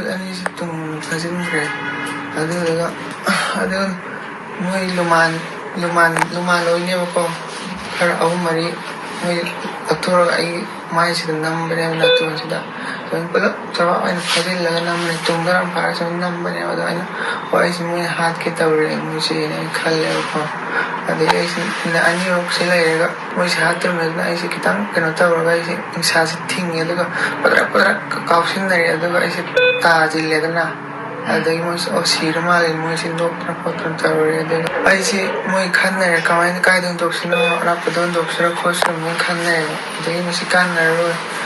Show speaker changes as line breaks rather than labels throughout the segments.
ani tung thajin re adu moi luman loi ne ko khar ahum mari moi athura ai mai si nam bane na tu sida तो मतलब जब anh कभी लगना मैंने तुम्हारा बाहर से नंबर है वाला ना वो ऐसे मुझे हाथ के तवरे मुझे नहीं खल ले वो अभी ऐसे ना अन्य लोग से लगेगा मुझे हाथ में ना ऐसे किताब करना तवरे ऐसे इंसान से थिंगे तो पदरा काउंसिल नहीं है तो ऐसे ताज़ी लेगा ना अभी मुझे और सिर माले मुझे डॉक्टर पत्र तवरे तो ऐसे मुझे खाना है कमाई का इधर डॉक्टर ना रात को डॉक्टर खोज मुझे खाना है तो ये मुझे खाना है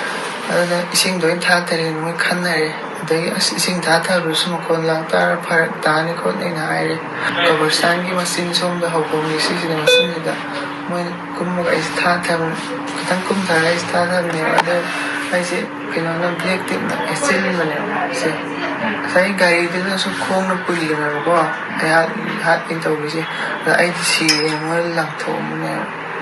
अदुना इसिंग दोइन थाथरे नुई खन्नरे अदगी इसिंग थाथरुसु मखोन लांतार फरक तानि खोने नाइरे कबरस्तान की मशीन सोम द हबोमी सिसिदा मशीन दा मोय कुमगा इस थाथम खतंग कुम थारा इस थाथम ने अदे ऐसे किनोना ब्लैक टिप ना एसेल मने से सही गाड़ी दिना सु खोंग न पुली न को हाथ इन तौबिसे आई सी मोय लांथो मने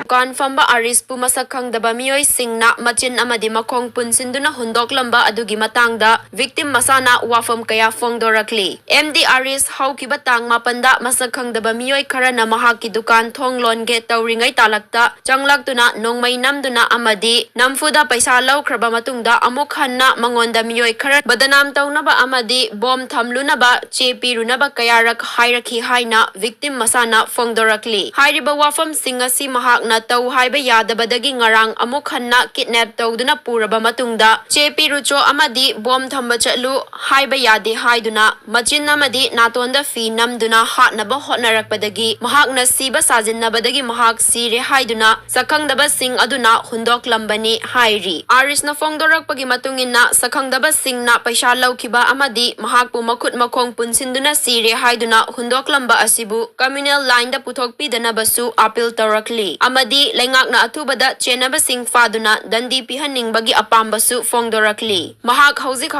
दुकान फंबा आरिस पु मसक खंगदबा मियोय सिंगना मचिन अमदि मखोंग पुनसिंदुना हुंदोकलंबा अदुगी मतंगदा विक्टिम मसाना वाफम कया फोंगदोरकली एमडी आरिस हौकिबा तांग मापंदा मसक खंगदबा मियोय खरना महाकी दुकान थोंग लोनगे तौरिंगै तालकता चंगलक्तुना नोंमै नमदुना अमदि नमफुदा पैसा लौख्रबा मतुंगदा अमुक हन्ना मंगोंदा मियोय खर बदनाम तौनबा अमदि बॉम थमलुनबा चेपिरुनबा कयारक हाइरखी हाइना विक्टिम मसाना फोंगदोरकली हाइरिबा वाफम सिंगसी महाकना तौ हाइबा यादबदगी ngarang amuk hanna kidnap tawduna puraba matungda chepi rucho amadi bom thamba chatlu haiba yade haiduna machin amadi natonda fi namduna hatnaba hotnarakpadagi mahakna siba sajinnabadagi mahak sire haiduna sakhangdaba sing aduna hundoklambani hairi arisna fongdorakpagi matungina sakhangdaba singna paisa laukhiba amadi mahakpu makhut makhong punsinduna sire haiduna hundoklamba asibu communal line da puthokpidana basu appeal tawrakli amadi लेंगाकना अथुबदा चेनबा सिंग फादुना दंडी पिहनिंगबगी अपामबसु फोंगदोरकली महाक हौजिक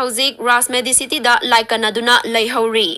राजमेडी city दा लाइकनादुना लैहौरी